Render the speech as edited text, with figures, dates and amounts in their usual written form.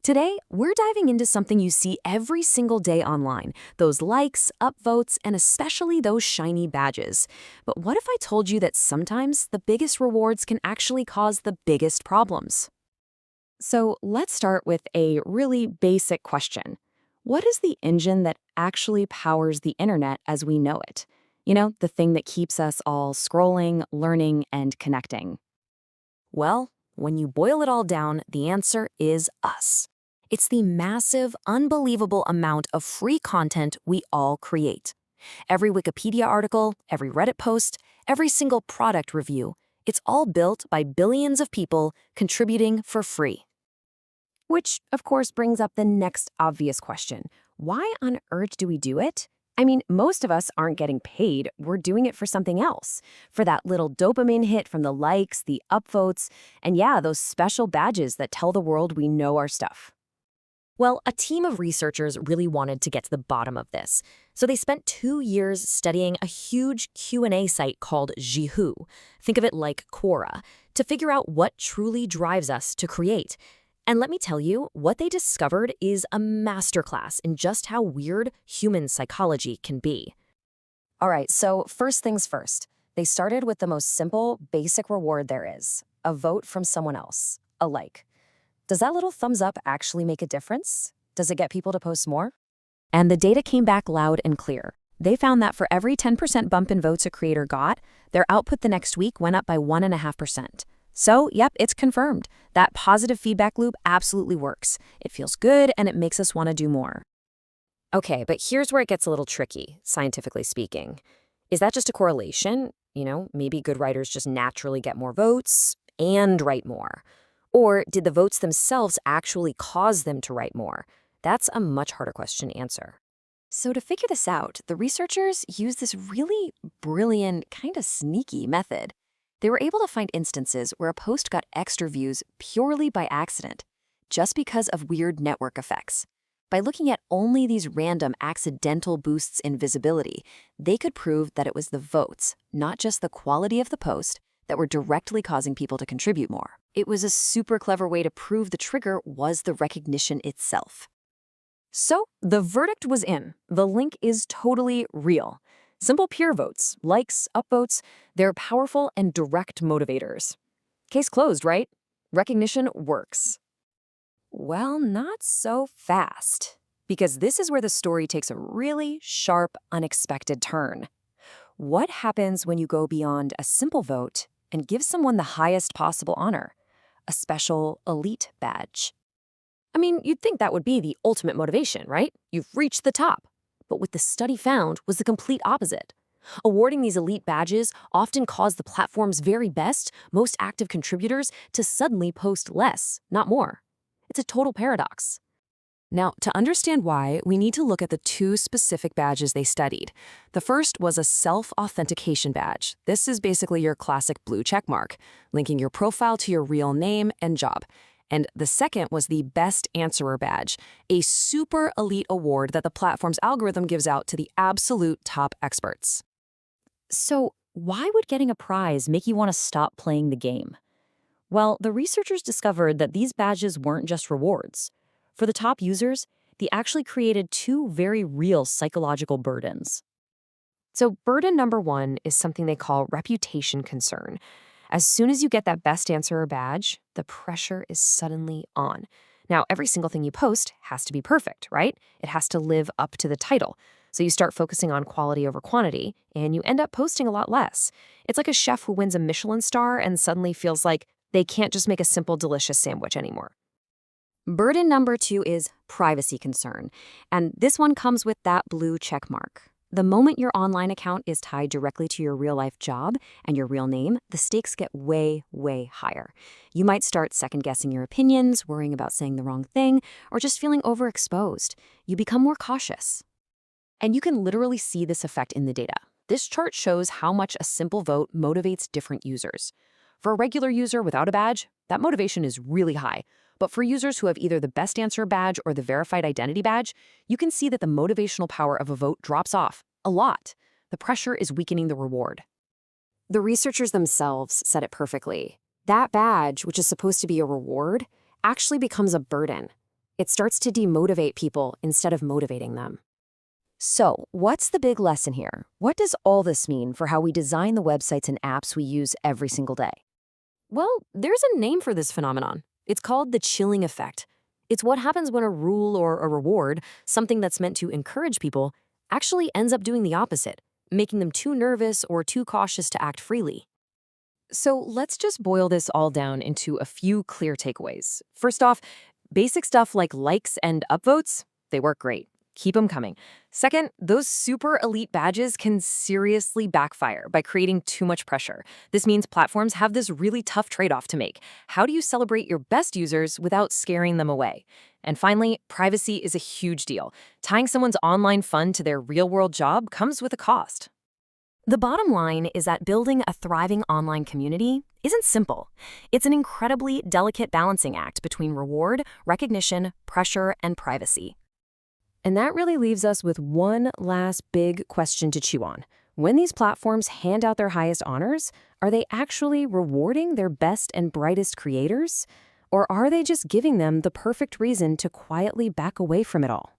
Today, we're diving into something you see every single day online, those likes, upvotes, and especially those shiny badges. But what if I told you that sometimes the biggest rewards can actually cause the biggest problems? So let's start with a really basic question. What is the engine that actually powers the internet as we know it? You know, the thing that keeps us all scrolling, learning, and connecting. Well, when you boil it all down, the answer is us. It's the massive, unbelievable amount of free content we all create. Every Wikipedia article, every Reddit post, every single product review, it's all built by billions of people contributing for free. Which, of course, brings up the next obvious question. Why on earth do we do it? I mean, most of us aren't getting paid. We're doing it for something else. For that little dopamine hit from the likes, the upvotes, and yeah, those special badges that tell the world we know our stuff. Well, a team of researchers really wanted to get to the bottom of this. So they spent 2 years studying a huge Q&A site called Zhihu. Think of it like Quora, to figure out what truly drives us to create. And let me tell you, what they discovered is a masterclass in just how weird human psychology can be. All right, so first things first. They started with the most simple, basic reward there is, a vote from someone else, a like. Does that little thumbs up actually make a difference? Does it get people to post more? And the data came back loud and clear. They found that for every 10% bump in votes a creator got, their output the next week went up by 1.5%. So, yep, it's confirmed. That positive feedback loop absolutely works. It feels good and it makes us want to do more. Okay, but here's where it gets a little tricky, scientifically speaking. Is that just a correlation? You know, maybe good writers just naturally get more votes and write more. Or did the votes themselves actually cause them to write more? That's a much harder question to answer. So to figure this out, the researchers used this really brilliant, kind of sneaky method. They were able to find instances where a post got extra views purely by accident, just because of weird network effects. By looking at only these random accidental boosts in visibility, they could prove that it was the votes, not just the quality of the post, that were directly causing people to contribute more. It was a super clever way to prove the trigger was the recognition itself. So the verdict was in. The link is totally real. Simple peer votes, likes, upvotes, they're powerful and direct motivators. Case closed, right? Recognition works. Well, not so fast. Because this is where the story takes a really sharp, unexpected turn. What happens when you go beyond a simple vote and give someone the highest possible honor, a special elite badge? I mean, you'd think that would be the ultimate motivation, right? You've reached the top. But what the study found was the complete opposite. Awarding these elite badges often caused the platform's very best, most active contributors to suddenly post less, not more. It's a total paradox. Now, to understand why, we need to look at the 2 specific badges they studied. The first was a self-authentication badge. This is basically your classic blue checkmark, linking your profile to your real name and job. And the second was the Best Answerer badge, a super elite award that the platform's algorithm gives out to the absolute top experts. So, why would getting a prize make you want to stop playing the game? Well, the researchers discovered that these badges weren't just rewards. For the top users, they actually created 2 very real psychological burdens. So burden number 1 is something they call reputation concern. As soon as you get that Best Answerer badge, the pressure is suddenly on. Now, every single thing you post has to be perfect, right? It has to live up to the title. So you start focusing on quality over quantity, and you end up posting a lot less. It's like a chef who wins a Michelin star and suddenly feels like they can't just make a simple, delicious sandwich anymore. Burden number 2 is privacy concern, and this one comes with that blue check mark. The moment your online account is tied directly to your real-life job and your real name, the stakes get way, way higher. You might start second-guessing your opinions, worrying about saying the wrong thing, or just feeling overexposed. You become more cautious. And you can literally see this effect in the data. This chart shows how much a simple vote motivates different users. For a regular user without a badge, that motivation is really high. But for users who have either the Best Answer badge or the Verified Identity badge, you can see that the motivational power of a vote drops off a lot. The pressure is weakening the reward. The researchers themselves said it perfectly. That badge, which is supposed to be a reward, actually becomes a burden. It starts to demotivate people instead of motivating them. So, what's the big lesson here? What does all this mean for how we design the websites and apps we use every single day? Well, there's a name for this phenomenon. It's called the chilling effect. It's what happens when a rule or a reward, something that's meant to encourage people, actually ends up doing the opposite, making them too nervous or too cautious to act freely. So let's just boil this all down into a few clear takeaways. First off, basic stuff like likes and upvotes, they work great. Keep them coming. Second, those super elite badges can seriously backfire by creating too much pressure. This means platforms have this really tough trade-off to make. How do you celebrate your best users without scaring them away? And finally, privacy is a huge deal. Tying someone's online fun to their real-world job comes with a cost. The bottom line is that building a thriving online community isn't simple. It's an incredibly delicate balancing act between reward, recognition, pressure, and privacy. And that really leaves us with one last big question to chew on. When these platforms hand out their highest honors, are they actually rewarding their best and brightest creators? Or are they just giving them the perfect reason to quietly back away from it all?